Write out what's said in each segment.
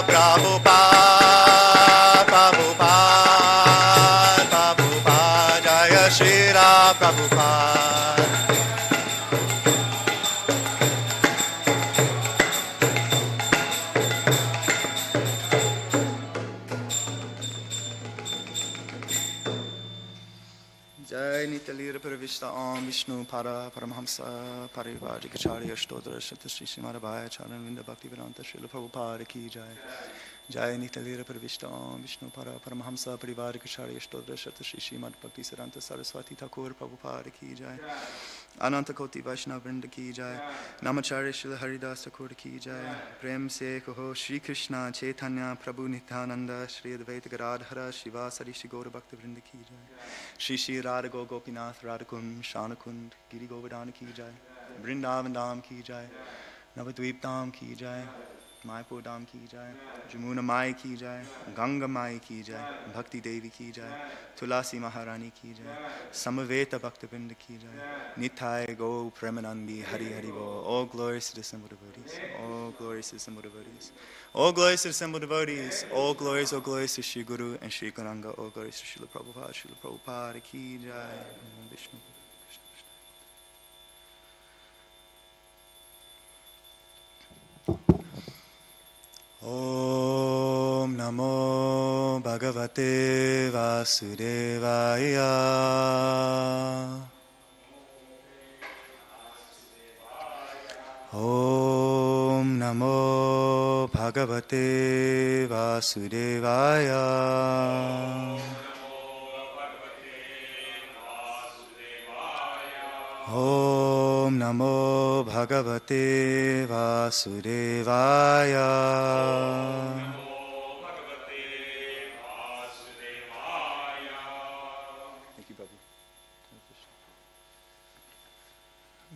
Prabhupada, Prabhupada, Prabhupada, Jaya Shri Ram Prabhupada. Jai Nitalira Pravishta Om Vishnu Para Paramhamsa Parivarjikacharya Shtodra Shata Shri Srimadabhaya Charanvinda Bhaktivedanta Srila Prabhupada Ki Jai. Jai Nitalira Pravishta Om Vishnu Para Paramhamsa Parivarjikacharya Shtodra Shata Shri Srimad Bhaktivedanta Saraswati Thakur Prabhupada Ki Jai. Ananta Koti Vaishnava Vrinda Ki Jai. Namacharya Srila Haridas Thakur Ki Jai. Prem Se Koho Shri Krishna Chaitanya Prabhu Nityananda Shri Advaita Gadadhara Shiva Sari Shri Gaura Bhakta Vrinda Ki Jai. Shri Shri Radha Go Gopinath Radhakund Shanakund Giri Govardhana Ki Jai. Vrindavan Dham Ki Jai. Navadvip Dham Ki Jai. Maipur Dham Ki Jai. Jamuna Mai Ki Jai. Ganga Mai Ki Jai. Bhakti Devi Ki Jai. Tulasi Maharani Ki Jai. Samaveta Bhakta Vrinda Ki Jai. Nitai Go Premanandi Hari Hari Bo. All glories to the assembled devotees. All glories to the assembled devotees. All glories to the assembled devotees. All glories to Shri Guru and Shri Gauranga. All glories to Srila Prabhupada. Srila Prabhupada Ki Jai. Om Vishnu. Om Namo Bhagavate Vasudevaya. Om Namo Bhagavate Vasudevaya. Om Namo Bhagavate Vasudevaya. Thank you, Prabhu.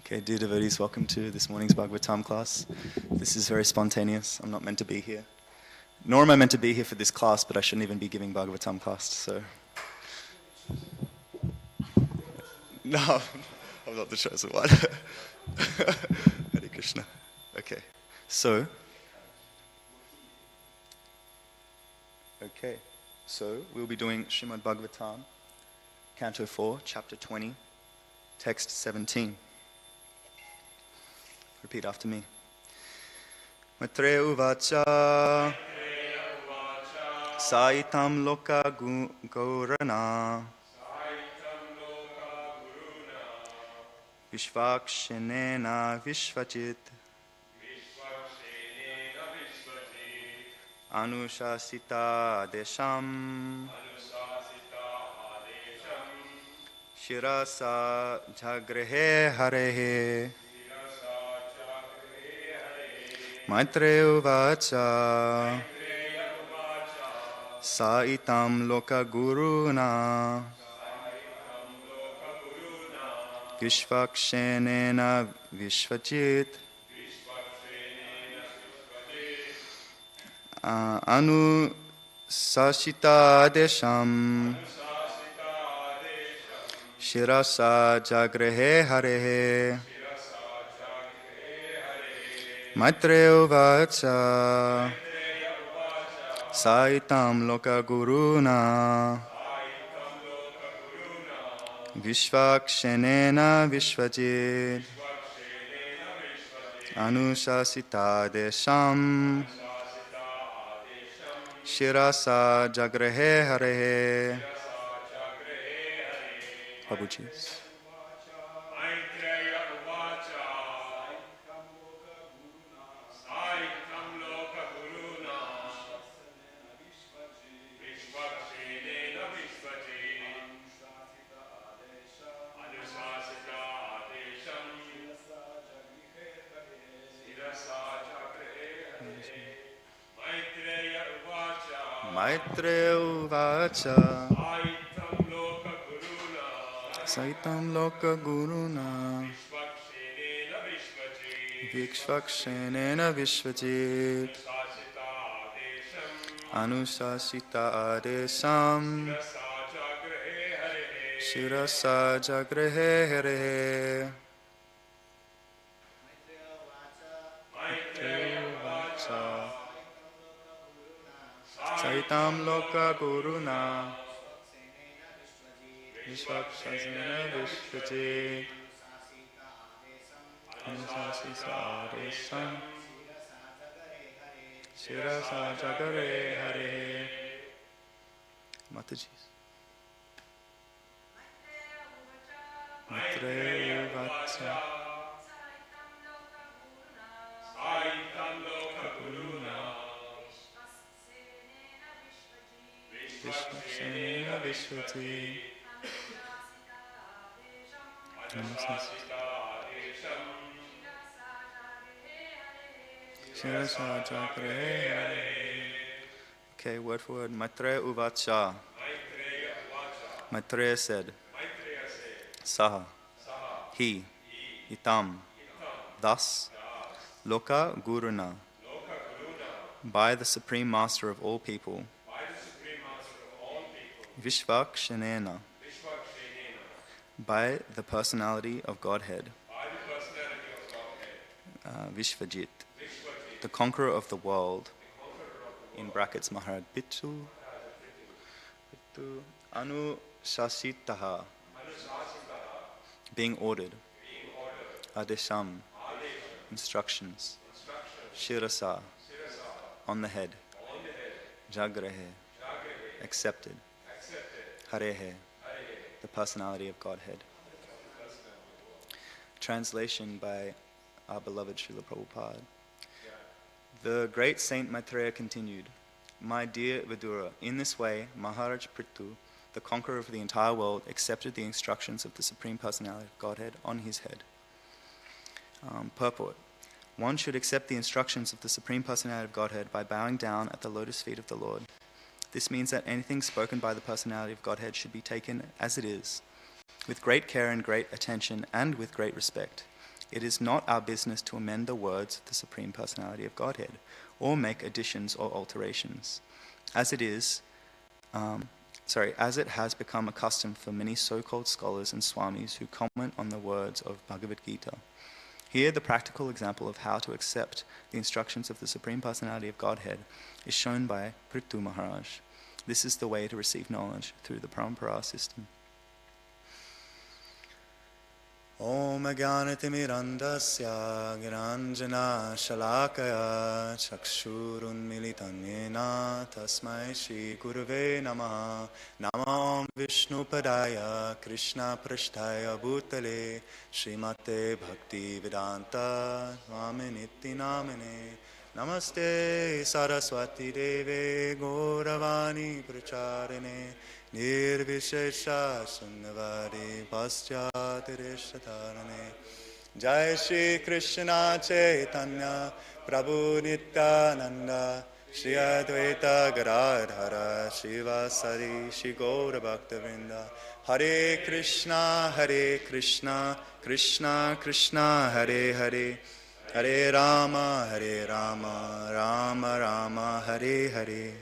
Okay, dear devotees, welcome to this morning's Bhagavatam class. This is very spontaneous. I'm not meant to be here. Nor am I meant to be here for this class, but I shouldn't even be giving Bhagavatam class, so... No, I'm not the chosen one. Hare Krishna. Okay, so we'll be doing Srimad Bhagavatam, Canto 4, Chapter 20, Text 17. Repeat after me. Maitreya uvacha Saitam loka gaurana Vishvakshenena Vishvachit Anushasita Desham Shirasa Jagrehe Harehe Maitreya uvacha Saitam loka guruna Vishvakshenena Vishvachit Anusasita Desham Shirasa Jagrehe Harehe Maitreya uvacha Saitam loka guruna Vishvakshenena Vishvajit Anusasita Desham Shirasa Jagrehe Harehe. Prabhuji. Maitreya uvacha Saitam loka guruna Vikshvakshenena Vishvajit Anusasita Adesam Shirasa Jagrehe Harehe. Saitam Loka Guruna Vishvakshasena Vishvajit Anusasisa Adesam Shirasa Jagare Hare. Mataji. Maitreya Vatsa Vishvaksenena Vishvati Shirasa Chakre Hare. Okay, word for word. Maitreya Uvacha. Maitreya said, Saha, he, itam, thus, Loka Guruna, by the Supreme Master of all people, Vishvakshanena, by the personality of Godhead, Vishvajit, the conqueror of the world, in brackets Maharaj Bittu, Anu Shashitaha, being ordered, Adesham, instructions, Shirasa, on the head, Jagrehe, accepted, Harehe, the personality of Godhead. Translation by our beloved Srila Prabhupada. The great Saint Maitreya continued, My dear Vidura, in this way, Maharaj Prithu, the conqueror of the entire world, accepted the instructions of the Supreme Personality of Godhead on his head. Purport. One should accept the instructions of the Supreme Personality of Godhead by bowing down at the lotus feet of the Lord. This means that anything spoken by the Personality of Godhead should be taken as it is, with great care and great attention and with great respect. It is not our business to amend the words of the Supreme Personality of Godhead, or make additions or alterations. As it has become a custom for many so-called scholars and swamis who comment on the words of Bhagavad Gita. Here, the practical example of how to accept the instructions of the Supreme Personality of Godhead is shown by Prithu Maharaj. This is the way to receive knowledge through the Parampara system. Om Jnanatimirandasya Giranjana Shalakaya Chakshurun Militanyena Tasmai Shri Gurave Namaha Namam Vishnu Padaya Krishna Prasthaya Bhutale Srimate Bhakti Vedanta Swaminiti Namane Namaste Saraswati Deve Gauravani Pracharine Nirvishesha Sundavari Paschyatirishtarane Jai Shri Krishna Chaitanya Prabhu Nityananda Shri Advaita Gadadhara Shivasari Shri Gaura Bhakta Vrinda Hare Krishna Krishna Krishna Hare Hare Hare Rama Rama Rama Hare Hare.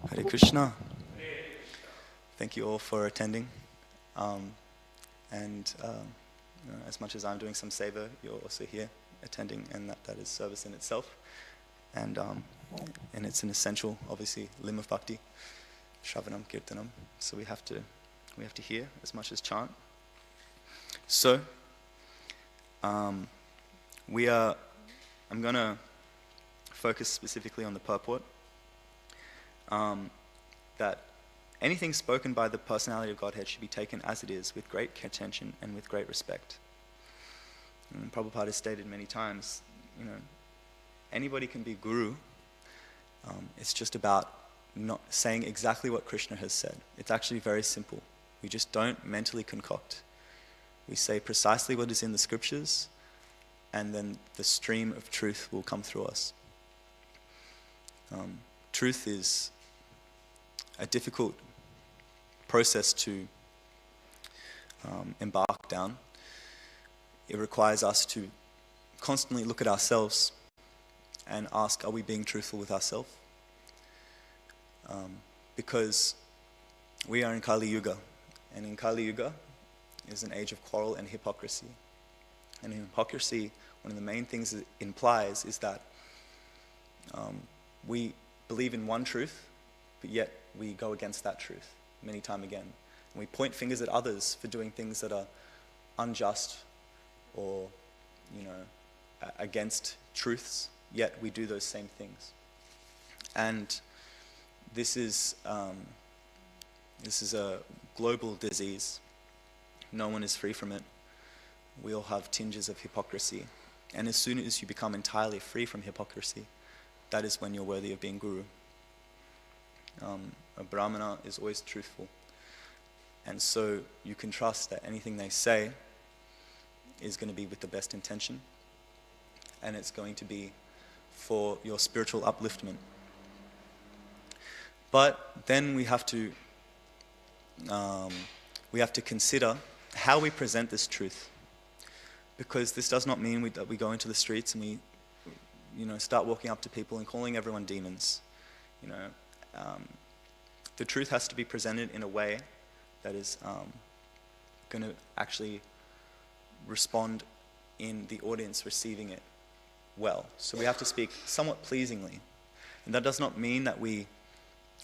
Hare Krishna. Thank you all for attending. As much as I'm doing some seva, you're also here attending, and that is service in itself. And it's an essential, obviously, limb of bhakti, Shravanam Kirtanam. So we have to hear as much as chant. So I'm gonna focus specifically on the purport. That anything spoken by the Personality of Godhead should be taken as it is, with great attention and with great respect. And Prabhupada has stated many times, anybody can be guru. It's just about not saying exactly what Krishna has said. It's actually very simple. We just don't mentally concoct. We say precisely what is in the scriptures, and then the stream of truth will come through us. Truth is a difficult process to embark down. It requires us to constantly look at ourselves and ask, are we being truthful with ourselves? Because we are in Kali Yuga, and in Kali Yuga is an age of quarrel and hypocrisy. And in hypocrisy, one of the main things it implies is that we believe in one truth, but yet we go against that truth many time again. And we point fingers at others for doing things that are unjust or, against truths, yet we do those same things. And this is a global disease. No one is free from it. We all have tinges of hypocrisy. And as soon as you become entirely free from hypocrisy, that is when you're worthy of being guru. A brahmana is always truthful. And so you can trust that anything they say is going to be with the best intention, and it's going to be for your spiritual upliftment. But then we have to consider how we present this truth, because this does not mean that we go into the streets and we start walking up to people and calling everyone demons. The truth has to be presented in a way that is going to actually respond in the audience receiving it well. So we have to speak somewhat pleasingly. And that does not mean that we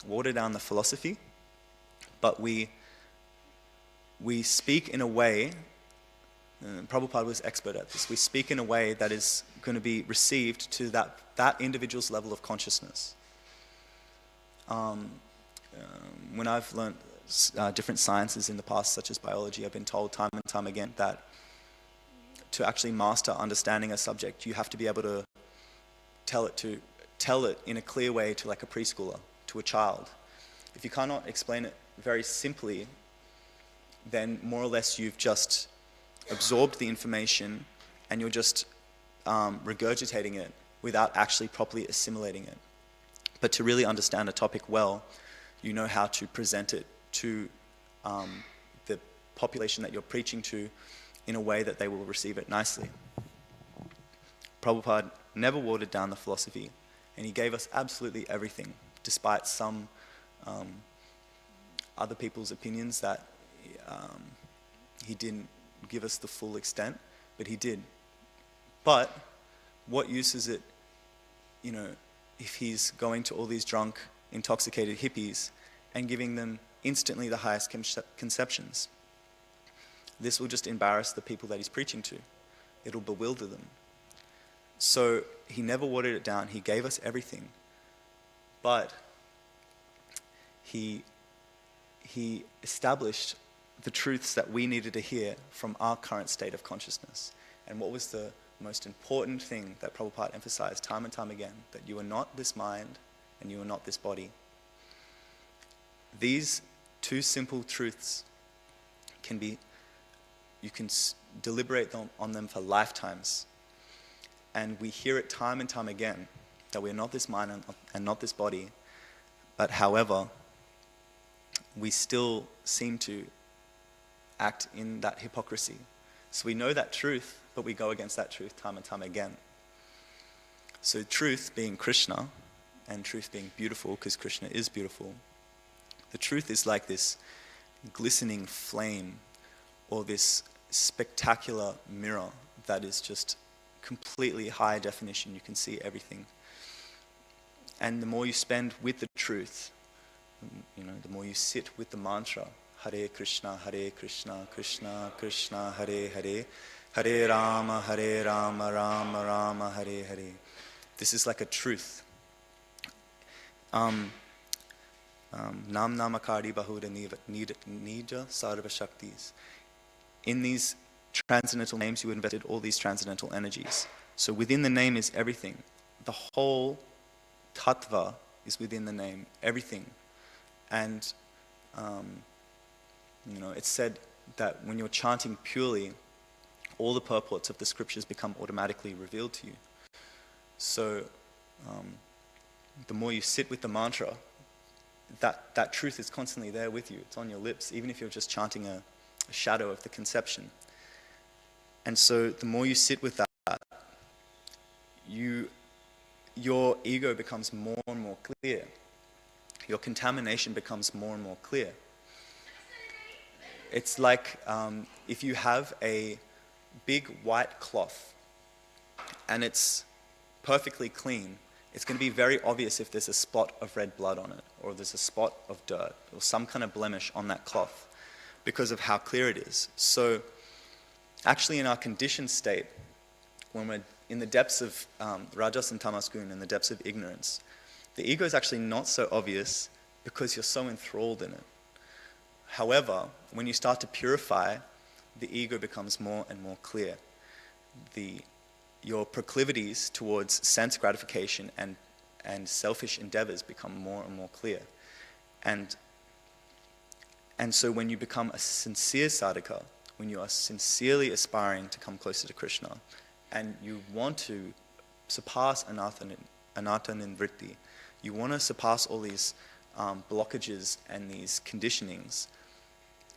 water down the philosophy, but we speak in a way, Prabhupada was expert at this, we speak in a way that is going to be received to that individual's level of consciousness. When I've learned different sciences in the past, such as biology, I've been told time and time again that to actually master understanding a subject, you have to be able to tell it in a clear way to like a preschooler, to a child. If you cannot explain it very simply, then more or less you've just absorbed the information and you're just regurgitating it without actually properly assimilating it. But to really understand a topic well, you know how to present it to the population that you're preaching to in a way that they will receive it nicely. Prabhupada never watered down the philosophy, and he gave us absolutely everything, despite some other people's opinions that he didn't give us the full extent, but he did. But what use is it, if he's going to all these drunk, intoxicated hippies and giving them instantly the highest conceptions? This will just embarrass the people that he's preaching to. It'll bewilder them. So he never watered it down. He gave us everything. But he established the truths that we needed to hear from our current state of consciousness. And what was the most important thing that Prabhupada emphasized time and time again? That you are not this mind and you are not this body. These two simple truths you can deliberate on them for lifetimes. And we hear it time and time again, that we are not this mind and not this body. But however, we still seem to act in that hypocrisy. So we know that truth, but we go against that truth time and time again. So truth being Krishna, and truth being beautiful, because Krishna is beautiful, the truth is like this glistening flame, or this spectacular mirror that is just completely high definition. You can see everything. And the more you spend with the truth, the more you sit with the mantra, Hare Krishna, Krishna Krishna, Hare Hare, Hare Rama, Rama Rama, Hare Hare. This is like a truth. Nam Namakari Bahuda Nija Sarva Shaktis. In these transcendental names, you invested all these transcendental energies. So within the name is everything. The whole tattva is within the name, everything. And it's said that when you're chanting purely, all the purports of the scriptures become automatically revealed to you. So the more you sit with the mantra, that truth is constantly there with you. It's on your lips, even if you're just chanting a shadow of the conception. And so the more you sit with that, your ego becomes more and more clear. Your contamination becomes more and more clear. It's like if you have a big white cloth and it's perfectly clean, it's going to be very obvious if there's a spot of red blood on it, or there's a spot of dirt, or some kind of blemish on that cloth, because of how clear it is. So actually in our conditioned state, when we're in the depths of rajas and tamas gun, in the depths of ignorance, the ego is actually not so obvious because you're so enthralled in it. However, when you start to purify, the ego becomes more and more clear. Your proclivities towards sense gratification and selfish endeavors become more and more clear. And so when you become a sincere sadhaka, when you are sincerely aspiring to come closer to Krishna, and you want to surpass anatta nivritti, you want to surpass all these blockages and these conditionings,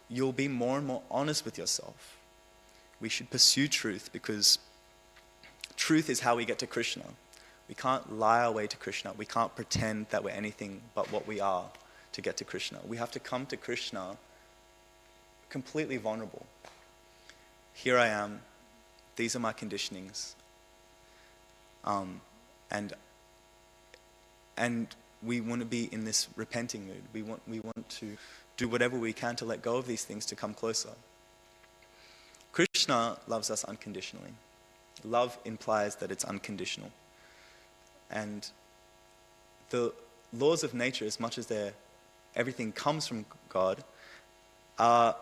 you'll be more and more honest with yourself. We should pursue truth, because truth is how we get to Krishna. We can't lie our way to Krishna. We can't pretend that we're anything but what we are to get to Krishna. We have to come to Krishna completely vulnerable. Here I am. These are my conditionings. And we want to be in this repenting mood. We want to do whatever we can to let go of these things to come closer. Krishna loves us unconditionally. Love implies that it's unconditional. And the laws of nature, as much as everything comes from God, are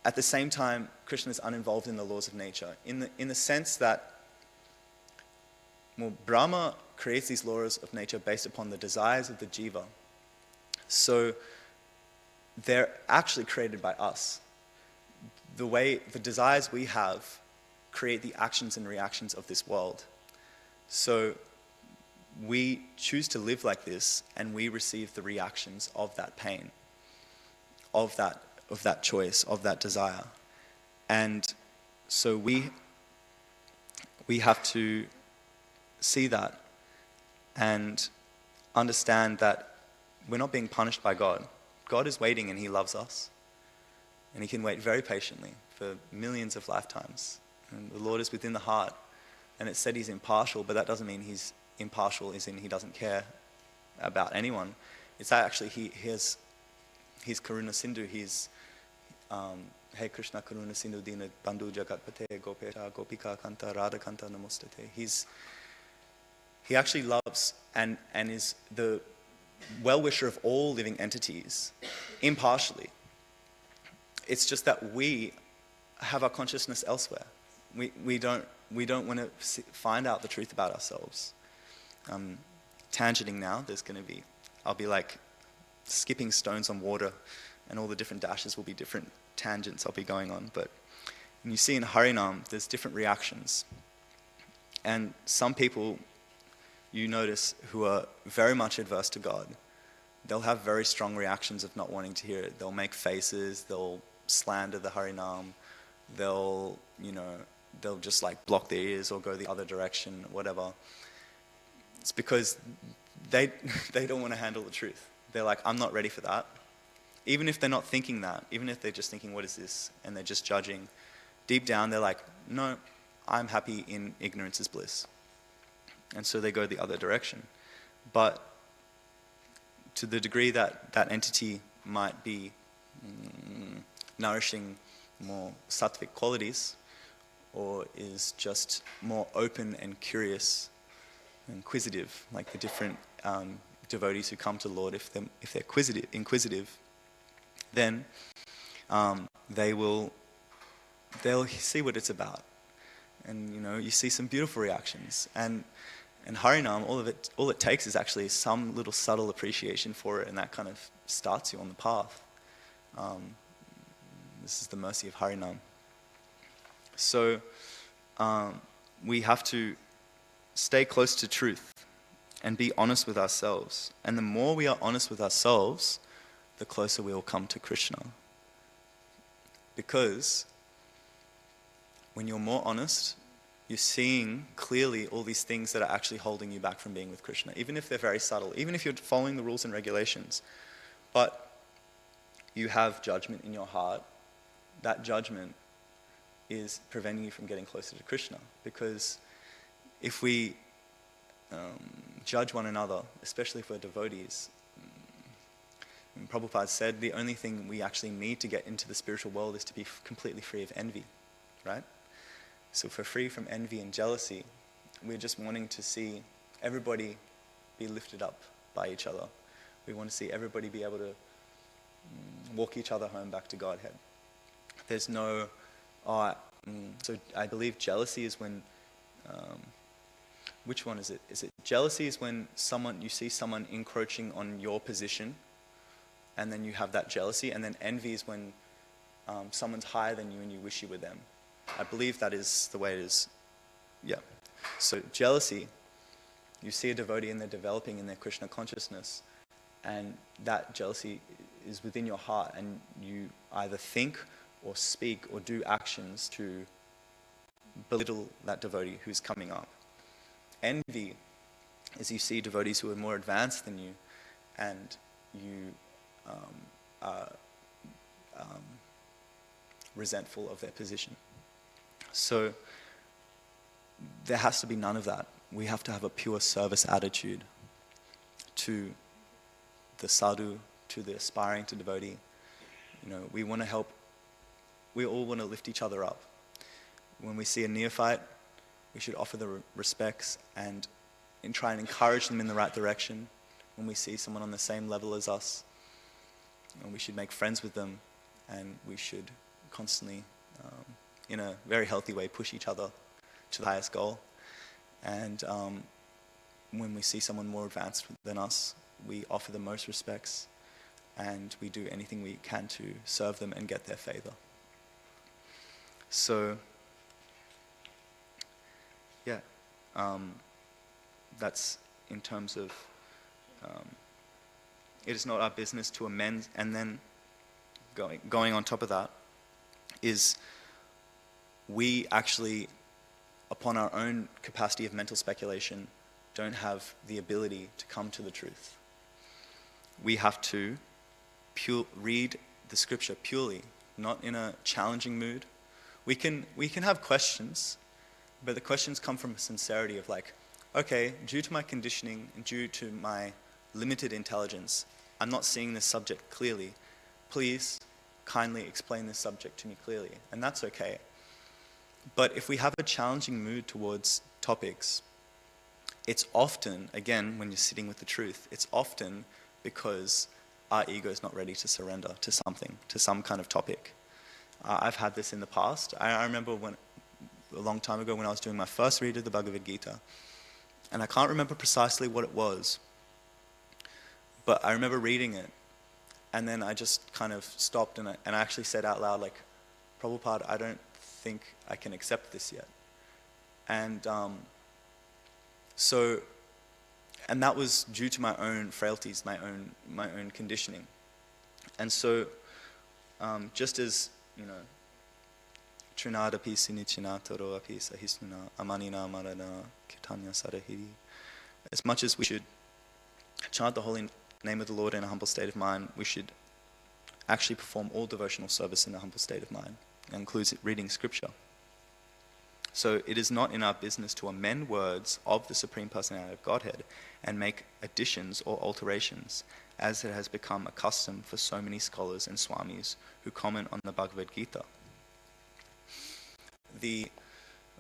at the same time, Krishna is uninvolved in the laws of nature. In the sense that, well, Brahma creates these laws of nature based upon the desires of the jiva. So they're actually created by us. The desires we have create the actions and reactions of this world. So we choose to live like this, and we receive the reactions of that pain, of that choice, of that desire. And so we have to see that and understand that we're not being punished by God. God is waiting, and He loves us. And He can wait very patiently for millions of lifetimes. And the Lord is within the heart. And it said He's impartial, but that doesn't mean He's impartial as in He doesn't care about anyone. It's actually He's Karuna Sindhu. He's Hey Krishna Karuna Sindhu Dina Bandhu Jagatpate Gopesha Gopika Kanta Radha Kanta Namostate. He actually loves and is the well-wisher of all living entities, impartially. It's just that we have our consciousness elsewhere. We don't want to find out the truth about ourselves. Tangenting now, I'll be like skipping stones on water, and all the different dashes will be different tangents I'll be going on. But when you see in Harinam, there's different reactions. And some people, you notice, who are very much adverse to God, they'll have very strong reactions of not wanting to hear it. They'll make faces, they'll slander the Harinam, they'll just like block their ears or go the other direction, whatever. It's because they don't want to handle the truth. They're like, I'm not ready for that. Even if they're not thinking that, even if they're just thinking, what is this? And they're just judging. Deep down, they're like, no, I'm happy in ignorance is bliss. And so they go the other direction. But to the degree that that entity might be nourishing more sattvic qualities, or is just more open and curious, inquisitive, like the different devotees who come to the Lord, if they're inquisitive, then they'll see what it's about, and you see some beautiful reactions. And Harinam, all it takes is actually some little subtle appreciation for it, and that kind of starts you on the path. This is the mercy of Harinam. So we have to stay close to truth and be honest with ourselves. And the more we are honest with ourselves, the closer we will come to Krishna. Because when you're more honest, you're seeing clearly all these things that are actually holding you back from being with Krishna, even if they're very subtle, even if you're following the rules and regulations. But you have judgment in your heart. That judgment is preventing you from getting closer to Krishna. Because if we judge one another, especially if we're devotees. And Prabhupada said the only thing we actually need to get into the spiritual world is to be completely free of envy, right? So if we're free from envy and jealousy, we're just wanting to see everybody be lifted up by each other. We want to see everybody be able to walk each other home back to Godhead. There's no, so I believe jealousy is when, which one is it? Is it jealousy is when you see someone encroaching on your position, and then you have that jealousy, and then envy is when someone's higher than you and you wish you were them. I believe that is the way it is. Yeah. So jealousy, you see a devotee and they're developing in their Krishna consciousness, and that jealousy is within your heart, and you either think or speak or do actions to belittle that devotee who's coming up. Envy is you see devotees who are more advanced than you, and you are resentful of their position. So there has to be none of that. We have to have a pure service attitude to the sadhu, to the aspiring to devotee. We want to help. We all want to lift each other up. When we see a neophyte, we should offer the respects and try and encourage them in the right direction. When we see someone on the same level as us, we should make friends with them, and we should constantly, in a very healthy way, push each other to the highest goal. And when we see someone more advanced than us, we offer the most respects, and we do anything we can to serve them and get their favor. So, yeah, that's in terms of, it is not our business to amend. And then going on top of that is we actually, upon our own capacity of mental speculation, don't have the ability to come to the truth. We have to read the scripture purely, not in a challenging mood. We can have questions, but the questions come from a sincerity of like, okay, due to my conditioning and due to my limited intelligence, I'm not seeing this subject clearly. Please kindly explain this subject to me clearly. And that's okay. But if we have a challenging mood towards topics, it's often, again, when you're sitting with the truth, it's often because our ego is not ready to surrender to something, to some kind of topic. I've had this in the past. I remember a long time ago when I was doing my first read of the Bhagavad Gita, and I can't remember precisely what it was, but I remember reading it, and then I just kind of stopped and I actually said out loud, like, Prabhupada, I don't think I can accept this yet. And and that was due to my own frailties, my own conditioning. And so, just as, Trinadapi sinichina toro api sahisnuna amanina marana kirtanya sarahiri. As much as we should chant the holy name of the Lord in a humble state of mind, we should actually perform all devotional service in a humble state of mind. That includes reading scripture. So it is not in our business to amend words of the Supreme Personality of Godhead and make additions or alterations, as it has become a custom for so many scholars and swamis who comment on the Bhagavad Gita. The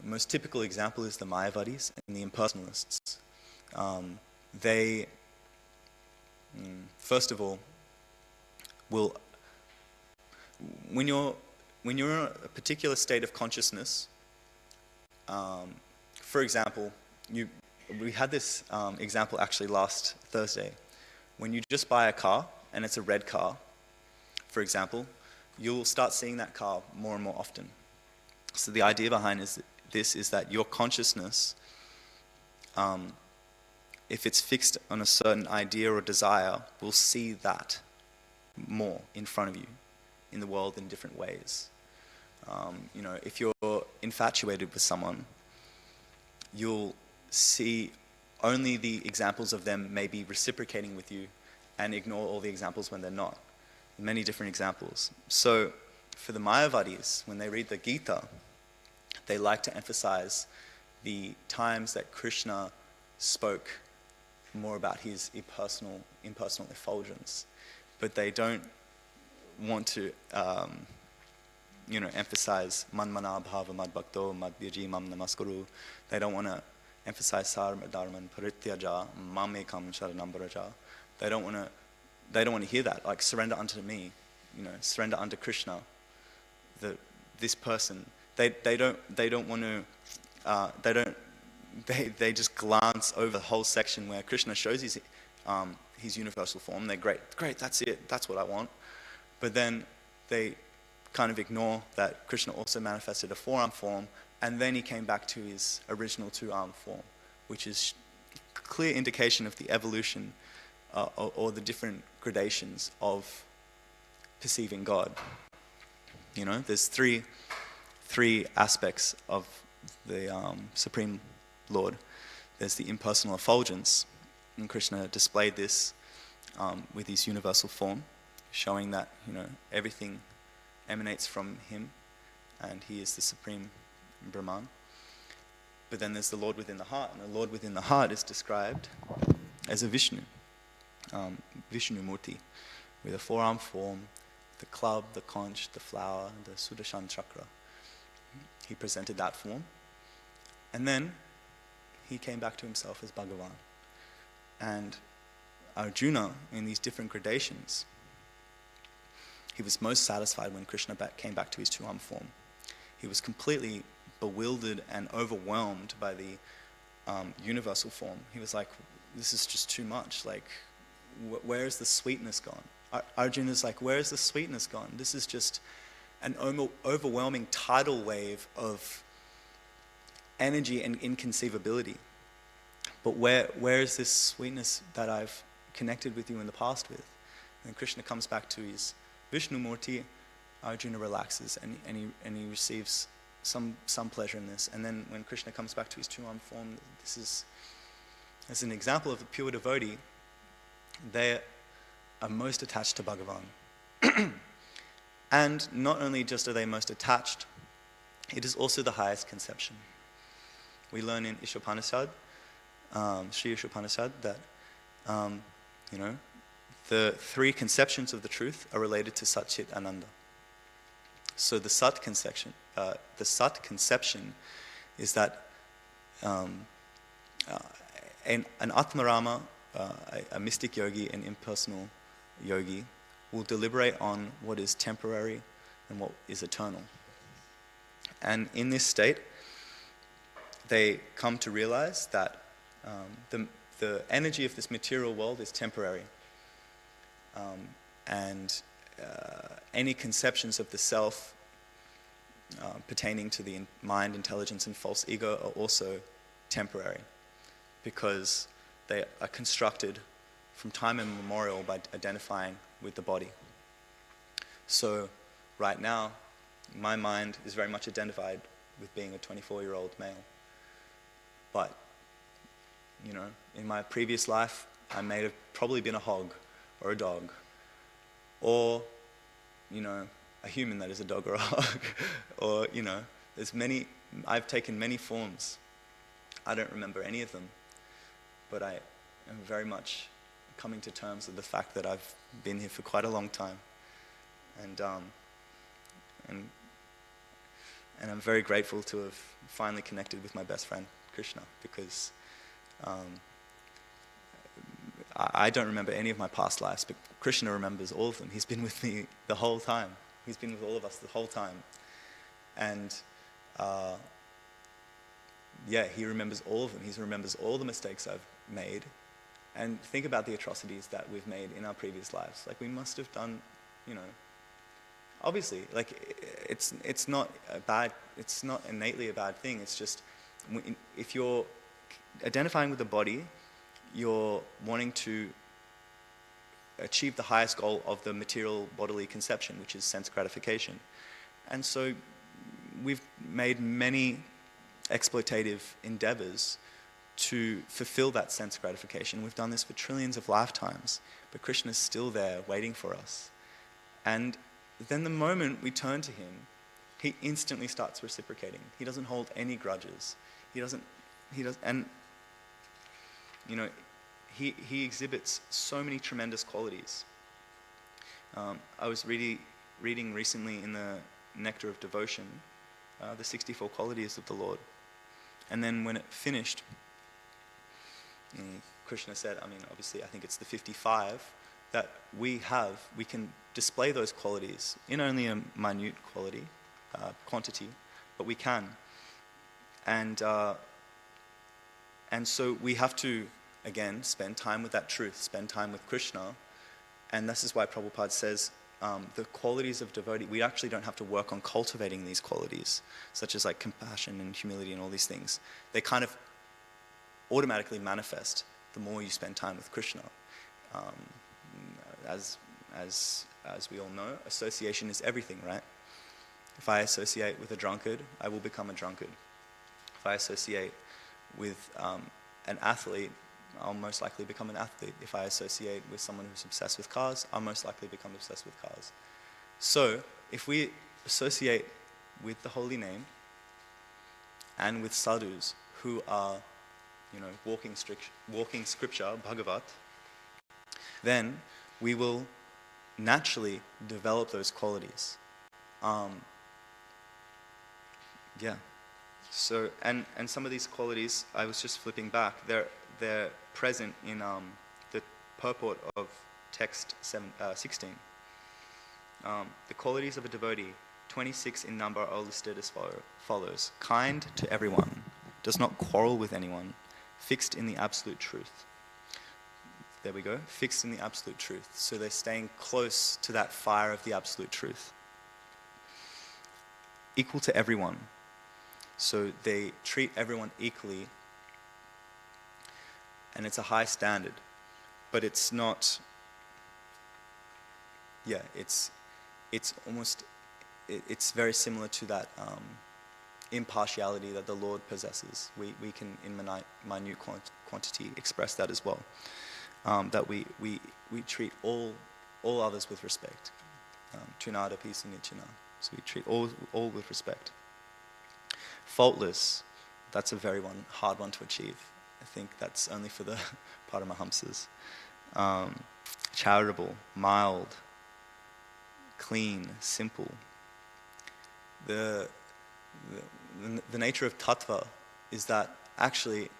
most typical example is the Mayavadis and the impersonalists. They, first of all, when you're in a particular state of consciousness, for example, we had this example actually last Thursday. When you just buy a car and it's a red car, for example, you'll start seeing that car more and more often. So the idea behind this is that your consciousness, if it's fixed on a certain idea or desire, will see that more in front of you in the world in different ways. If you're infatuated with someone, you'll see only the examples of them maybe reciprocating with you and ignore all the examples when they're not. Many different examples. So for the Mayavadis, when they read the Gita, they like to emphasize the times that Krishna spoke more about his impersonal effulgence, but they don't want to emphasize manmana bhava mad bhakto mad bhyaji mam namaskuru. They don't want to emphasize sarma dharman parityaja mamekam sharanam vraja. They don't want to hear that, like surrender unto me, surrender unto Krishna. This person, they don't want to. They just glance over the whole section where Krishna shows his universal form. They're great, that's it, that's what I want. But then they kind of ignore that Krishna also manifested a four-arm form, and then he came back to his original two-arm form, which is a clear indication of the evolution or the different gradations of perceiving God. There's three aspects of the Supreme Lord. There's the impersonal effulgence, and Krishna displayed this with his universal form, showing that everything emanates from him, and he is the supreme Brahman. But then there's the Lord within the heart, and the Lord within the heart is described as a Vishnu, Vishnu Murti, with a four-arm form, the club, the conch, the flower, the Sudarshan chakra. He presented that form, and then he came back to himself as Bhagavan. And Arjuna, in these different gradations, he was most satisfied when Krishna came back to his two-arm form. He was completely bewildered and overwhelmed by the universal form. He was like, this is just too much. Like, where is the sweetness gone? Arjuna's like, where is the sweetness gone? This is just an overwhelming tidal wave of energy and inconceivability. But where is this sweetness that I've connected with you in the past with? And Krishna comes back to his Vishnu Murti. Arjuna relaxes and he receives some pleasure in this. And then when Krishna comes back to his two-arm form, this is as an example of a pure devotee. They are most attached to Bhagavan. And not only just are they most attached, it is also the highest conception. We learn in Ishopanishad, Sri Ishopanishad, that the three conceptions of the truth are related to Sat Chit Ananda. So the Sat conception is that an Atmarama, a mystic yogi, an impersonal yogi, will deliberate on what is temporary and what is eternal. And in this state, they come to realize that the energy of this material world is temporary. And any conceptions of the self pertaining to the mind, intelligence, and false ego are also temporary, because they are constructed from time immemorial by identifying with the body. So right now, my mind is very much identified with being a 24-year-old male. But, in my previous life, I may have probably been a hog or a dog, or, a human that is a dog or a hog, or, I've taken many forms. I don't remember any of them, but I am very much coming to terms with the fact that I've been here for quite a long time, and I'm very grateful to have finally connected with my best friend Krishna, because I don't remember any of my past lives, but Krishna remembers all of them. He's been with me the whole time. He's been with all of us the whole time, and he remembers all of them. He remembers all the mistakes I've made. And think about the atrocities that we've made in our previous lives. Like, we must have done, obviously, like, it's not innately a bad thing. It's just, if you're identifying with the body, you're wanting to achieve the highest goal of the material bodily conception, which is sense gratification. And so we've made many exploitative endeavors to fulfill that sense gratification. We've done this for trillions of lifetimes, but Krishna is still there waiting for us. And then the moment we turn to him, he instantly starts reciprocating. He doesn't hold any grudges. he exhibits so many tremendous qualities. I was reading recently in the Nectar of Devotion, the 64 qualities of the Lord. And then when it finished, Krishna said, obviously I think it's the 55, that we can display those qualities in only a minute quantity, but we can. And so we have to, again, spend time with that truth, spend time with Krishna. And this is why Prabhupada says the qualities of devotee, we actually don't have to work on cultivating these qualities, such as like compassion and humility and all these things. They kind of automatically manifest the more you spend time with Krishna. As we all know, association is everything, right? If I associate with a drunkard, I will become a drunkard. If I associate with an athlete, I'll most likely become an athlete. If I associate with someone who's obsessed with cars, I'll most likely become obsessed with cars. So, if we associate with the holy name and with sadhus who are, walking scripture, Bhagavat, then we will naturally develop those qualities. So, and some of these qualities, I was just flipping back, they're present in the purport of text 16. The qualities of a devotee, 26 in number, are listed as follows. Kind to everyone, does not quarrel with anyone, fixed in the absolute truth. There we go, fixed in the absolute truth. So they're staying close to that fire of the absolute truth. Equal to everyone. So they treat everyone equally, and it's a high standard, but it's not, it's very similar to that impartiality that the Lord possesses. We can, in minute quantity, express that as well. That we treat all others with respect. Tunada pisa nichana. So we treat all with respect. Faultless, that's a very hard one to achieve. I think that's only for the Paramahamsas. Charitable, mild, clean, simple. The nature of tattva is that actually,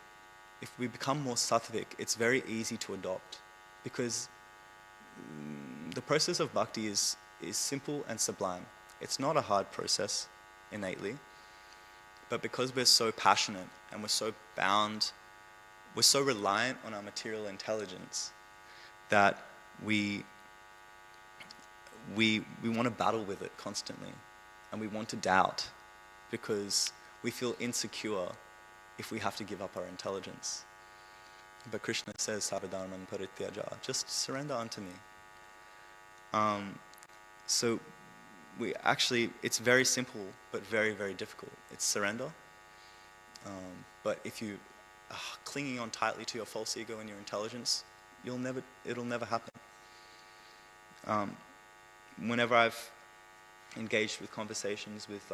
if we become more sattvic, it's very easy to adopt, because the process of bhakti is simple and sublime. It's not a hard process innately, but because we're so passionate and we're so bound, we're so reliant on our material intelligence that we want to battle with it constantly, and we want to doubt because we feel insecure if we have to give up our intelligence. But Krishna says, Sarvadharman parityaja, just surrender unto me. So it's very simple, but very, very difficult. It's surrender. But if you are clinging on tightly to your false ego and your intelligence, it'll never happen. Whenever I've engaged with conversations with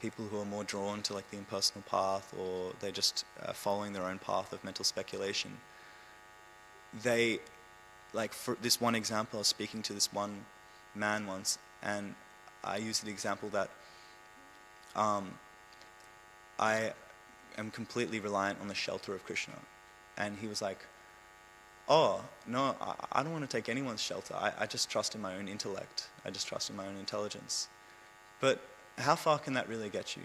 people who are more drawn to the impersonal path, or they're just following their own path of mental speculation, they, for this one example, I was speaking to this one man once, and I used the example that I am completely reliant on the shelter of Krishna. And he was like, oh, no, I don't want to take anyone's shelter. I just trust in my own intellect. I just trust in my own intelligence. But how far can that really get you?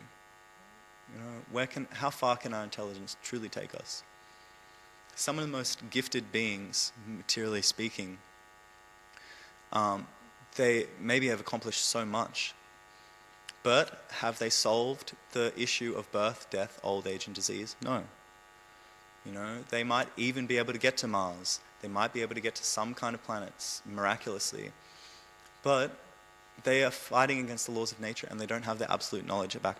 How far can our intelligence truly take us? Some of the most gifted beings, materially speaking, they maybe have accomplished so much, but have they solved the issue of birth, death, old age, and disease? No. They might even be able to get to Mars. They might be able to get to some kind of planets miraculously, but they are fighting against the laws of nature, and they don't have the absolute knowledge about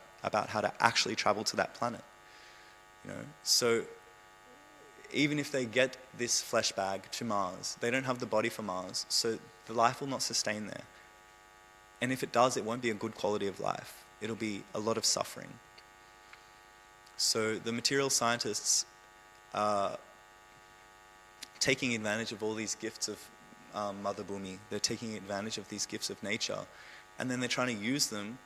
how to actually travel to that planet. So even if they get this flesh bag to Mars, they don't have the body for Mars, so the life will not sustain there. And if it does, it won't be a good quality of life. It'll be a lot of suffering. So the material scientists taking advantage of all these gifts of Mother Bhumi. They're taking advantage of these gifts of nature, and then they're trying to use them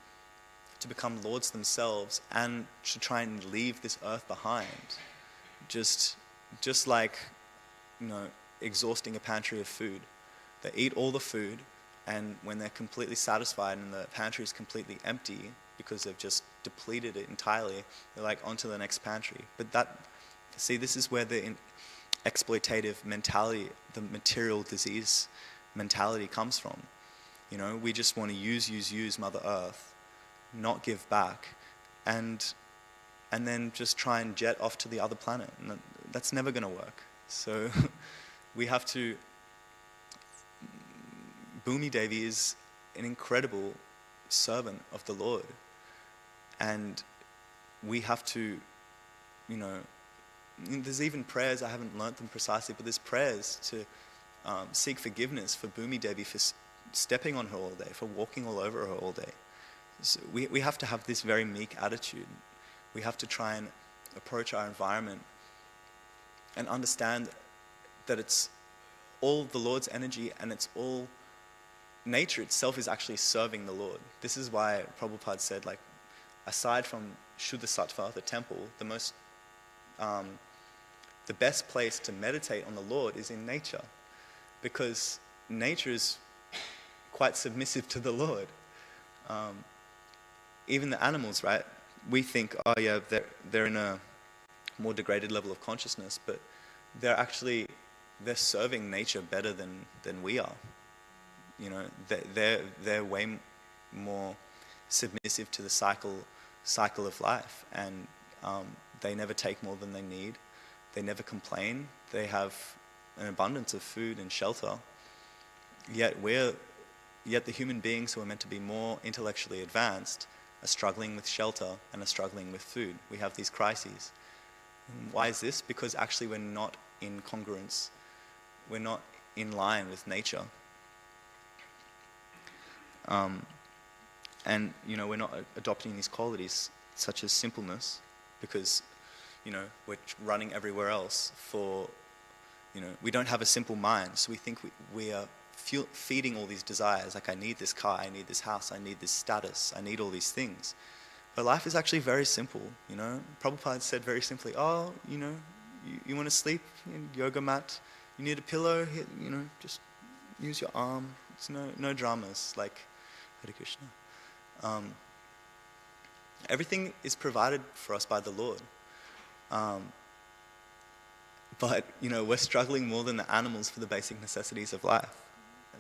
to become lords themselves and to try and leave this earth behind. Just like, exhausting a pantry of food. They eat all the food, and when they're completely satisfied and the pantry is completely empty because they've just depleted it entirely, they're like, on to the next pantry. But this is where the exploitative mentality, the material disease mentality comes from. We just want to use Mother Earth, not give back, and then just try and jet off to the other planet. And that's never going to work. So we have to... Bhumi Devi is an incredible servant of the Lord. And we have to, there's even prayers, I haven't learnt them precisely, but there's prayers to seek forgiveness for Bhumi Devi for stepping on her all day, for walking all over her all day. So we have to have this very meek attitude. We have to try and approach our environment and understand that it's all the Lord's energy, and it's all... nature itself is actually serving the Lord. This is why Prabhupada said, aside from Shuddha Sattva, the temple, the best place to meditate on the Lord is in nature, because nature is quite submissive to the Lord. Even the animals, right? We think, oh yeah, they're in a more degraded level of consciousness, but they're serving nature better than we are. They're way more submissive to the cycle of life, and they never take more than they need. They never complain. They have an abundance of food and shelter. Yet the human beings who are meant to be more intellectually advanced are struggling with shelter and are struggling with food. We have these crises. Why is this? Because actually we're not in congruence. We're not in line with nature. And we're not adopting these qualities such as simpleness, because we're running everywhere else for, we don't have a simple mind, so we think we are feeding all these desires, like I need this car, I need this house, I need this status, I need all these things. But life is actually very simple. Prabhupada said very simply, you want to sleep in yoga mat, you need a pillow, just use your arm. It's no dramas, like Hare Krishna. Everything is provided for us by the Lord. But, we're struggling more than the animals for the basic necessities of life.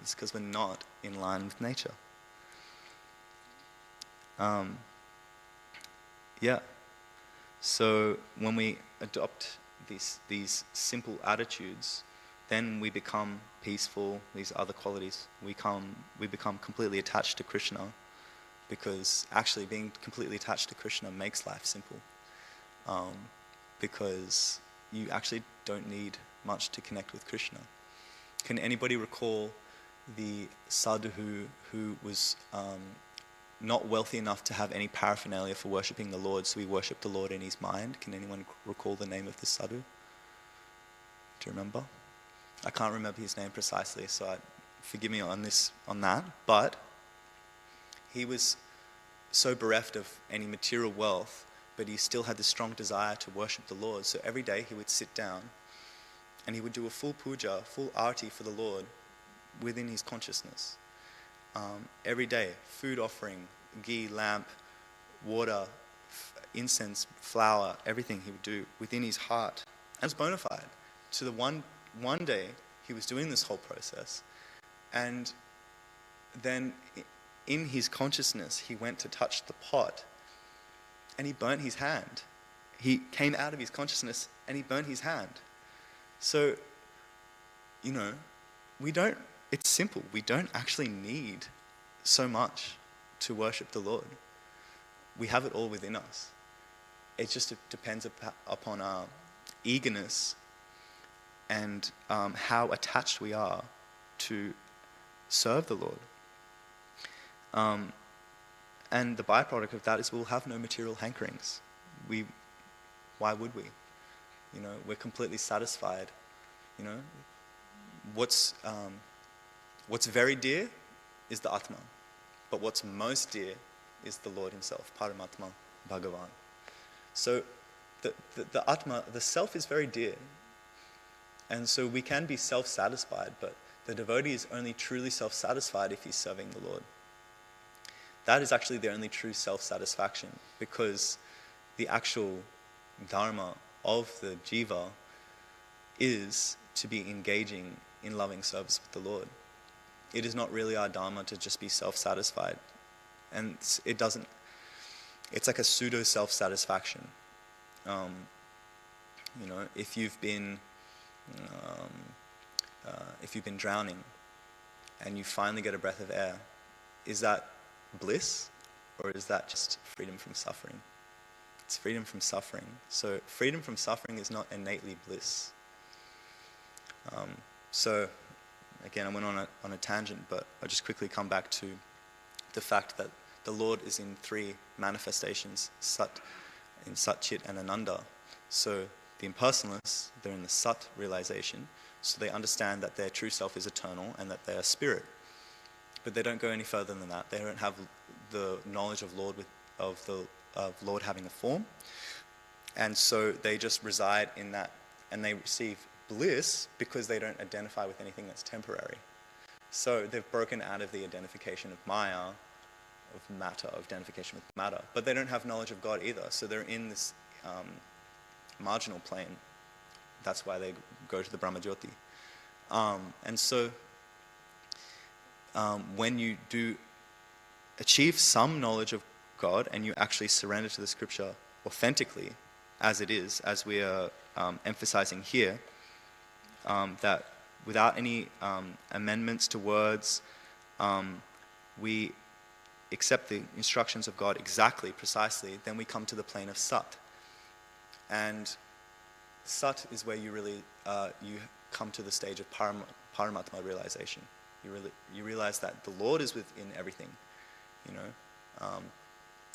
It's because we're not in line with nature. So when we adopt these simple attitudes, then we become peaceful, these other qualities. We become completely attached to Krishna, because actually being completely attached to Krishna makes life simple. Because you actually don't need much to connect with Krishna. Can anybody recall the sadhu who was not wealthy enough to have any paraphernalia for worshipping the Lord, so he worshipped the Lord in his mind? Can anyone recall the name of this sadhu? Do you remember? I can't remember his name precisely, so forgive me on that. But he was so bereft of any material wealth, but he still had this strong desire to worship the Lord. So every day he would sit down and he would do a full puja, full arati for the Lord within his consciousness. Every day, food offering, ghee, lamp, water, incense, flour, everything he would do within his heart. And it was bona fide. To the one day he was doing this whole process, and then in his consciousness he went to touch the pot and he burnt his hand. He came out of his consciousness and he burnt his hand. So, it's simple. We don't actually need so much to worship the Lord. We have it all within us. It just depends upon our eagerness and how attached we are to serve the Lord. And the byproduct of that is we'll have no material hankerings. Why would we? We're completely satisfied You know, what's very dear is the Atma, but what's most dear is the Lord himself, Paramatma, Bhagavan. So the Atma, the self, is very dear. And so we can be self-satisfied, but the devotee is only truly self-satisfied if he's serving the Lord. That is actually the only true self-satisfaction, because the actual dharma of the jiva is to be engaging in loving service with the Lord. It is not really our dharma to just be self-satisfied. And it's like a pseudo self-satisfaction. If you've been drowning and you finally get a breath of air, is that bliss, or is that just freedom from suffering? It's freedom from suffering. So freedom from suffering is not innately bliss. So again, I went on a tangent, but I'll just quickly come back to the fact that the Lord is in three manifestations: Sat, in Sat, Chit, and Ananda. So the impersonalists, they're in the Sat realization, so they understand that their true self is eternal and that they are spirit. But they don't go any further than that. They don't have the knowledge of Lord of Lord having a form, and so they just reside in that, and they receive bliss because they don't identify with anything that's temporary. So they've broken out of the identification of Maya, of matter, of identification with matter, but they don't have knowledge of God either. So they're in this marginal plane. That's why they go to the Brahmajyoti. And so when you do achieve some knowledge of God and you actually surrender to the scripture authentically, as it is, as we are emphasizing here, that without any amendments to words, we accept the instructions of God exactly, precisely, then we come to the plane of Sat. And Sat is where you really you come to the stage of Paramatma realization. You realize that the Lord is within everything.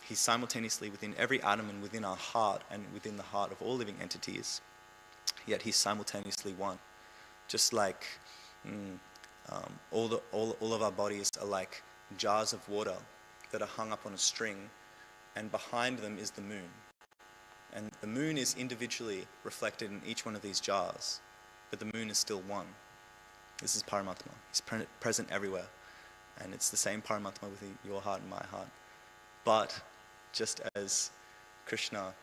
He's simultaneously within every atom and within our heart and within the heart of all living entities. Yet he's simultaneously one. Just like all of our bodies are like jars of water that are hung up on a string, and behind them is the moon. And the moon is individually reflected in each one of these jars, but the moon is still one. This is Paramatma. He's present everywhere. And it's the same Paramatma within your heart and my heart. But just as Krishna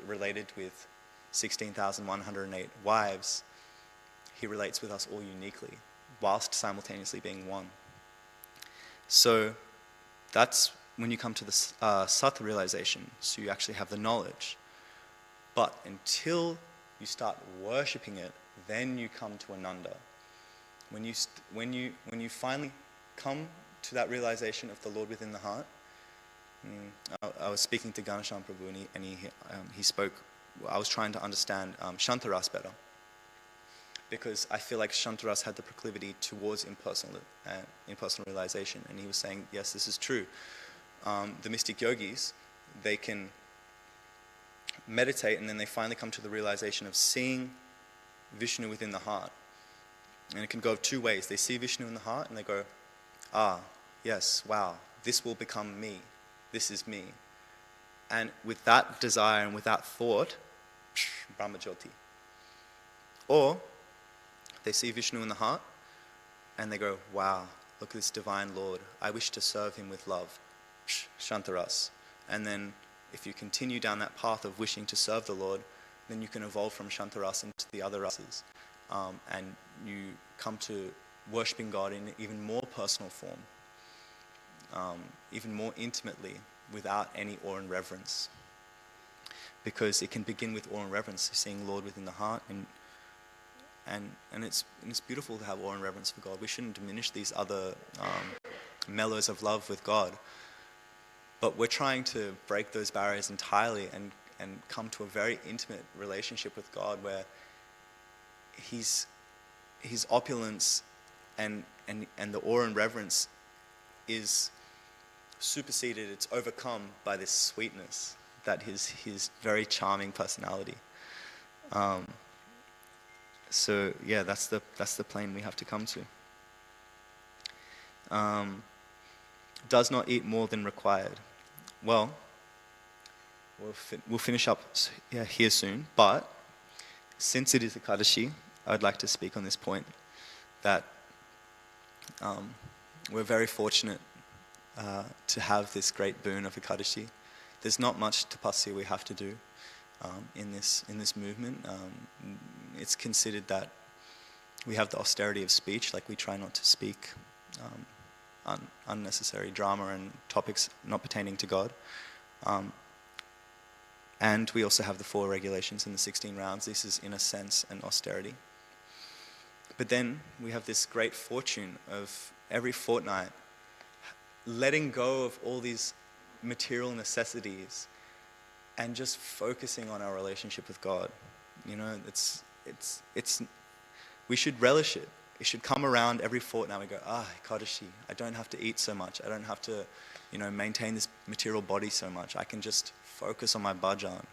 related with 16,108 wives, he relates with us all uniquely, whilst simultaneously being one. So that's when you come to the Sat realization, so you actually have the knowledge. But until you start worshipping it, then you come to Ananda. When you finally come to that realization of the Lord within the heart, I was speaking to Ganesham Prabhu, and he spoke. I was trying to understand Shantaras better, because I feel like Shantaras had the proclivity towards impersonal realization, and he was saying, yes, this is true. The mystic yogis, they can meditate, and then they finally come to the realization of seeing Vishnu within the heart. And it can go two ways. They see Vishnu in the heart, and they go, yes, wow, this will become me. This is me. And with that desire and with that thought, Brahmajyoti. Or they see Vishnu in the heart, and they go, wow, look at this divine Lord. I wish to serve him with love. Shantaras. And then if you continue down that path of wishing to serve the Lord, then you can evolve from Shantaras into the other rasas. And you come to worshipping God in an even more personal form, even more intimately, without any awe and reverence. Because it can begin with awe and reverence, seeing Lord within the heart, and it's beautiful to have awe and reverence for God. We shouldn't diminish these other mellows of love with God. But we're trying to break those barriers entirely and come to a very intimate relationship with God, where his opulence and the awe and reverence is superseded, it's overcome by this sweetness that his very charming personality. So yeah, that's the plane we have to come to. Does not eat more than required. Well, we'll finish up here soon, but since it is Ekadashi, I'd like to speak on this point that we're very fortunate to have this great boon of Ekadashi. There's not much tapasya we have to do in this movement. It's considered that we have the austerity of speech, like we try not to speak unnecessary drama and topics not pertaining to God. And we also have the 4 regulations and the 16 rounds. This is, in a sense, an austerity. But then we have this great fortune of every fortnight letting go of all these material necessities and just focusing on our relationship with God. You know, we should relish it. It should come around every fortnight. We go, Ekadashi, I don't have to eat so much. I don't have to, maintain this material body so much. I can just focus on my bhajan.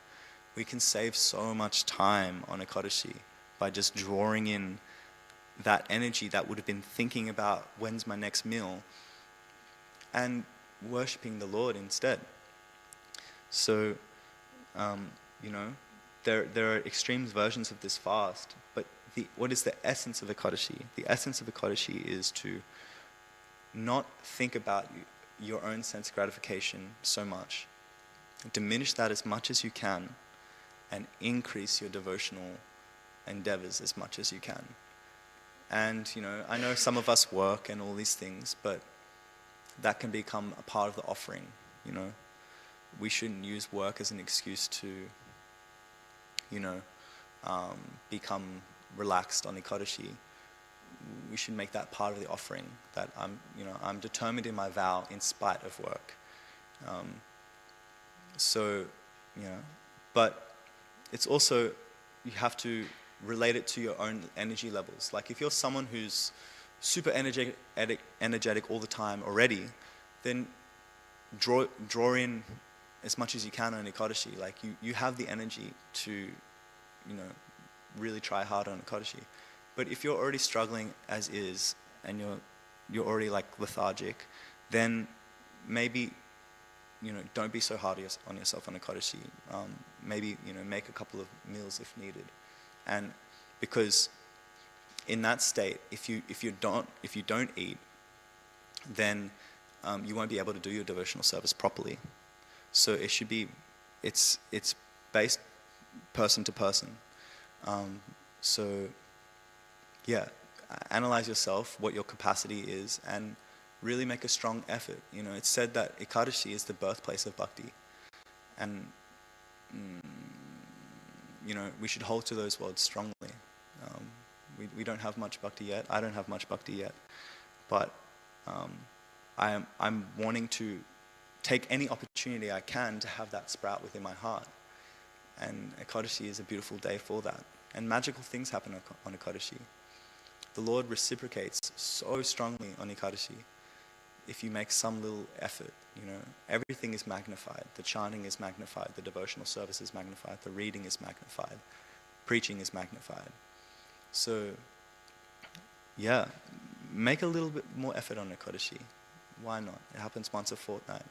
We can save so much time on Ekadashi by just drawing in that energy that would have been thinking about when's my next meal and worshipping the Lord instead. So, there are extreme versions of this fast, but what is the essence of Ekadashi? The essence of Ekadashi is to not think about your own sense gratification so much. Diminish that as much as you can and increase your devotional endeavors as much as you can. And, I know some of us work and all these things, but that can become a part of the offering, We shouldn't use work as an excuse to, become relaxed on Ekadashi. We should make that part of the offering, that I'm determined in my vow in spite of work. But it's also, you have to relate it to your own energy levels. Like if you're someone who's super energetic all the time already, then draw in as much as you can on Ekadashi. Like you have the energy to, really try hard on Ekadashi. But if you're already struggling as is, and you're already like lethargic, then maybe, don't be so hard on yourself on Ekadashi. Maybe, make a couple of meals if needed. And because in that state, if you don't eat, then you won't be able to do your devotional service properly. So it's based person to person. Analyze yourself, what your capacity is, and really make a strong effort. It's said that Ekadashi is the birthplace of bhakti. And, we should hold to those words strongly. We don't have much bhakti yet. I don't have much bhakti yet. But I'm wanting to take any opportunity I can to have that sprout within my heart. And Ekadashi is a beautiful day for that. And magical things happen on Ekadashi. The Lord reciprocates so strongly on Ekadashi. If you make some little effort, everything is magnified. The chanting is magnified. The devotional service is magnified. The reading is magnified. Preaching is magnified. So, make a little bit more effort on Ekadashi. Why not? It happens once a fortnight.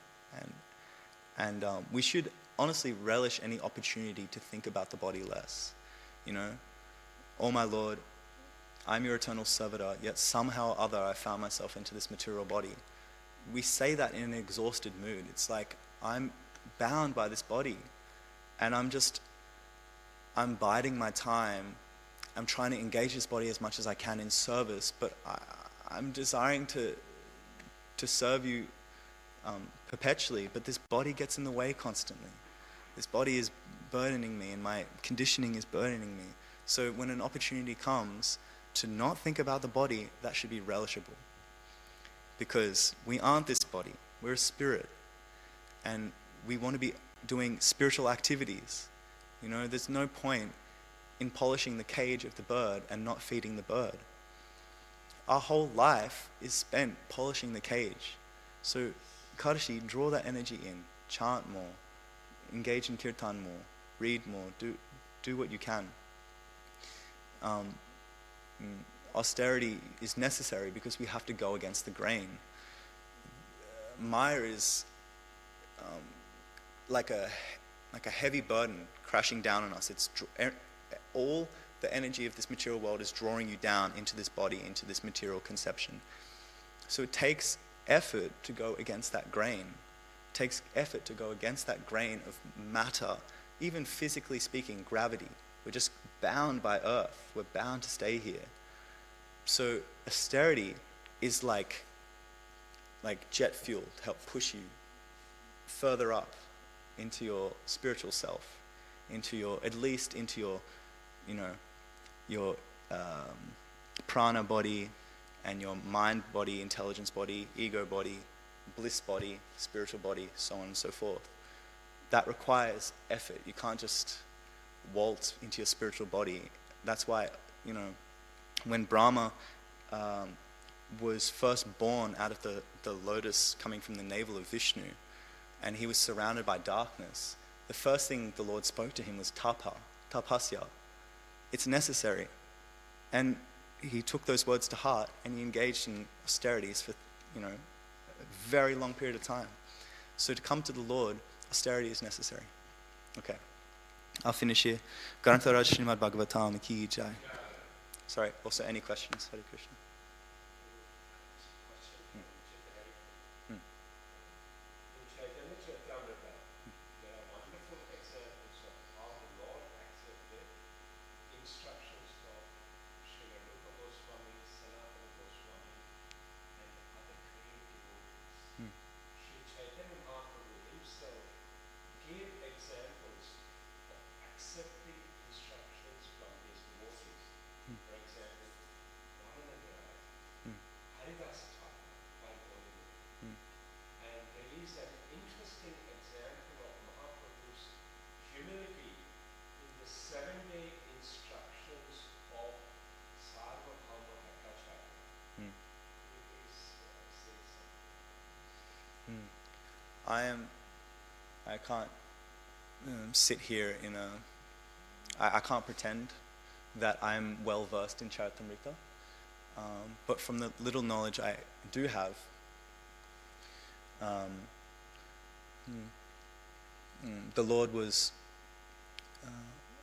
And we should honestly relish any opportunity to think about the body less. Oh my Lord, I'm your eternal servitor, yet somehow or other I found myself into this material body. We say that in an exhausted mood. It's like, I'm bound by this body, and I'm biding my time. I'm trying to engage this body as much as I can in service, but I'm desiring to serve you perpetually, but this body gets in the way constantly. This body is burdening me, and my conditioning is burdening me. So when an opportunity comes to not think about the body, that should be relishable. Because we aren't this body, we're a spirit. And we want to be doing spiritual activities. There's no point in polishing the cage of the bird and not feeding the bird. Our whole life is spent polishing the cage. So Ekadashi, draw that energy in, chant more, engage in kirtan more, read more, do what you can. austerity is necessary because we have to go against the grain. Maya is like a heavy burden crashing down on us. All the energy of this material world is drawing you down into this body, into this material conception. So it takes effort to go against that grain. It takes effort to go against that grain of matter, even physically speaking, gravity. We're just bound by earth. We're bound to stay here. So austerity is like jet fuel to help push you further up into your spiritual self, at least into your prana body and your mind body, intelligence body, ego body, bliss body, spiritual body, so on and so forth. That requires effort. You can't just waltz into your spiritual body. That's why, when Brahma was first born out of the lotus coming from the navel of Vishnu, and he was surrounded by darkness, the first thing the Lord spoke to him was tapasya. It's necessary. And he took those words to heart, and he engaged in austerities for a very long period of time. So to come to the Lord, austerity is necessary. Okay, I'll finish here. Grantaraj Srimad Bhagavatam ki jai. Sorry, also any questions? Hare Krishna. I can't sit here I can't pretend that I'm well versed in Charitamrita, but from the little knowledge I do have, the Lord was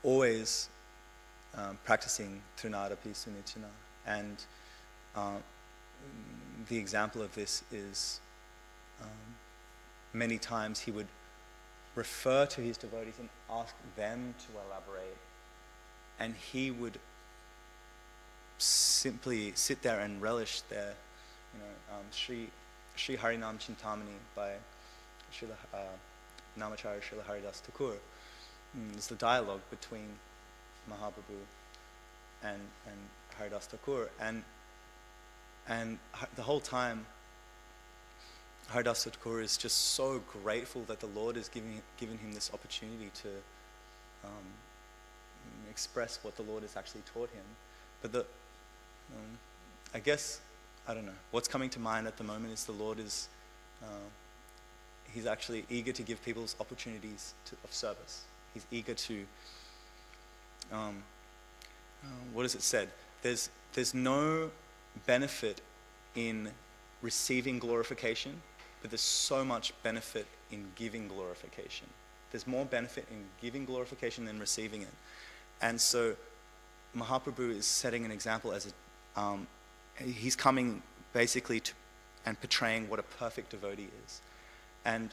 always practicing Trinadapi Sunichana, and the example of this is many times he would refer to his devotees and ask them to elaborate, and he would simply sit there and relish their, Sri Harinam Chintamani by Namacharya Srila Haridas Thakur. It's the dialogue between Mahaprabhu and Haridas Thakur, and the whole time Haridas Thakur is just so grateful that the Lord is given him this opportunity to express what the Lord has actually taught him. But I guess, I don't know, what's coming to mind at the moment is the Lord is, he's actually eager to give people opportunities of service. He's eager to, what is it said? There's no benefit in receiving glorification, but there's so much benefit in giving glorification. There's more benefit in giving glorification than receiving it. And so Mahaprabhu is setting an example as he's coming basically to and portraying what a perfect devotee is. And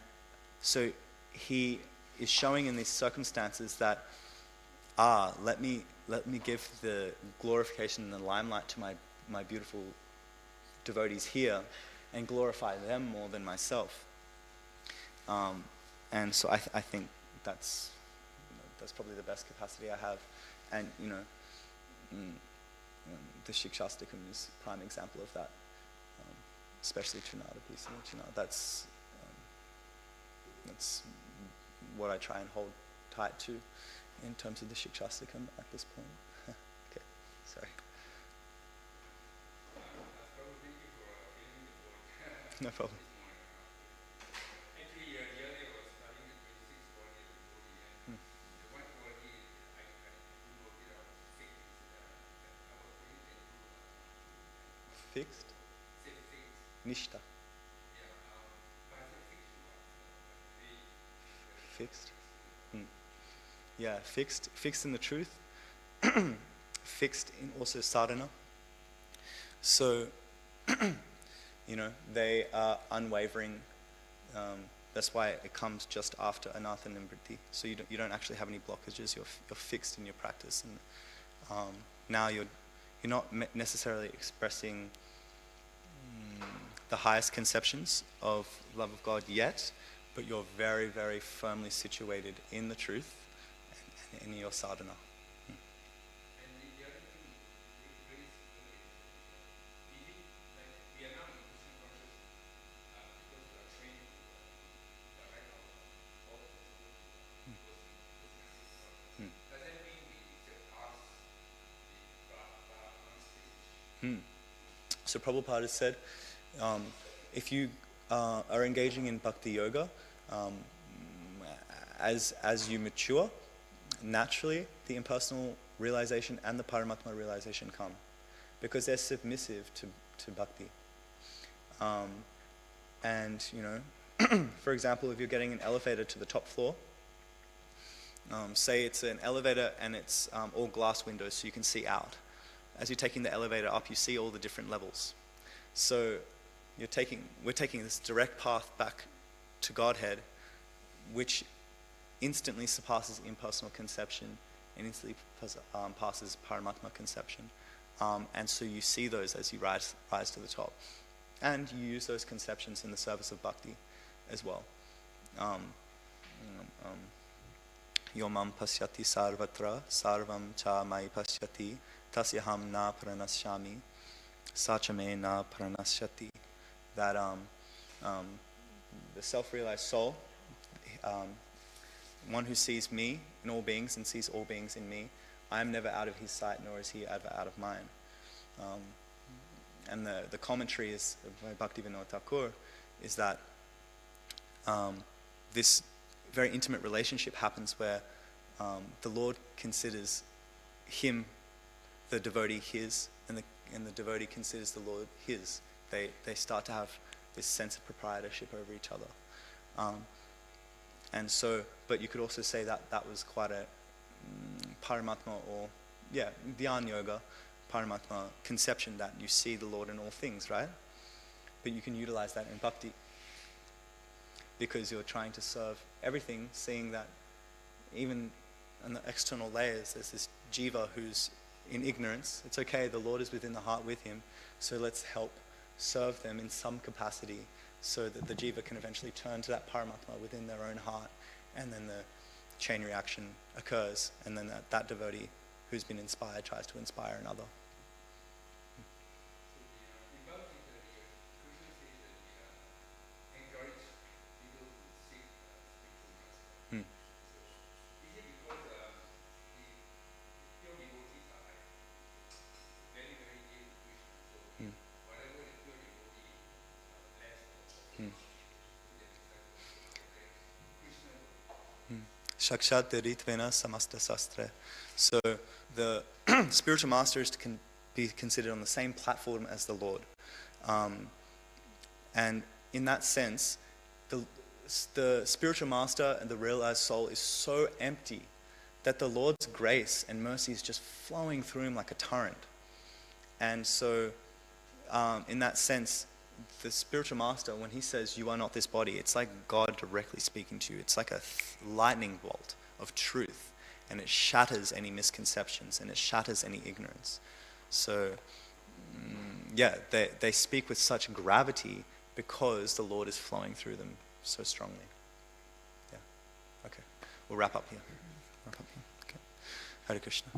so he is showing in these circumstances that, let me give the glorification and the limelight to my beautiful devotees here and glorify them more than myself. And so I think that's probably the best capacity I have. And the Shikshastikam is a prime example of that, especially Trinadapi Sunichana. That's what I try and hold tight to in terms of the Shikshastikam at this point. Okay, sorry. No problem. Actually, earlier I was studying the 26th body of the devotee, and the one devotee I do note it out, sick, I was going into Nishta. Yeah, but I think Fixed. Yeah, fixed in the truth, fixed in also sadhana. So, they are unwavering. That's why it comes just after anatha nimritti. So you don't actually have any blockages. You're fixed in your practice, and now you're not necessarily expressing the highest conceptions of love of God yet, but you're very, very firmly situated in the truth and in your sadhana. And the other thing raised earlier, is it like we are now in Krishna consciousness because we are trained to direct our thoughts towards Krishna system. Does that mean we surpass the Brahman stage? So Prabhupada said, if you are engaging in bhakti yoga, as you mature, naturally the impersonal realization and the Paramatma realization come, because they're submissive to bhakti. And for example, if you're getting an elevator to the top floor, say it's an elevator and it's all glass windows so you can see out. As you're taking the elevator up, you see all the different levels. So we're taking this direct path back to Godhead, which instantly surpasses impersonal conception and instantly passes Paramatma conception. And so you see those as you rise to the top. And you use those conceptions in the service of bhakti as well. Yomam pasyati sarvatra sarvam cha mai pasyati tasyaham na pranasyami sachame na pranasyati. That the self-realized soul, one who sees me in all beings and sees all beings in me, I am never out of his sight, nor is he ever out of mine. And the commentary is by Bhaktivinoda Thakur is that this very intimate relationship happens where the Lord considers him, the devotee, his, and the devotee considers the Lord his. They start to have this sense of proprietorship over each other. And so, but you could also say that was quite a Paramatma, or Dhyan Yoga, Paramatma conception, that you see the Lord in all things, right? But you can utilize that in bhakti, because you're trying to serve everything, seeing that even in the external layers, there's this jiva who's in ignorance. It's okay, the Lord is within the heart with him, so let's help serve them in some capacity so that the jiva can eventually turn to that Paramatma within their own heart, and then the chain reaction occurs, and then that devotee who's been inspired tries to inspire another. In Bhakti, Krishna says that we encourage people to seek spiritual master. So, is it because the pure devotees are like very, very dear to Krishna? So, whatever the pure devotee blessed or Krishna will Shakshat Ritvena Samasta Sastra. So the spiritual master is to be considered on the same platform as the Lord. And in that sense, the spiritual master and the realized soul is so empty that the Lord's grace and mercy is just flowing through him like a torrent. And so in that sense, the spiritual master, when he says, "You are not this body," it's like God directly speaking to you. It's like a lightning bolt of truth, and it shatters any misconceptions and it shatters any ignorance. So, they speak with such gravity because the Lord is flowing through them so strongly. Yeah. Okay. We'll wrap up here. Okay. Hare Krishna.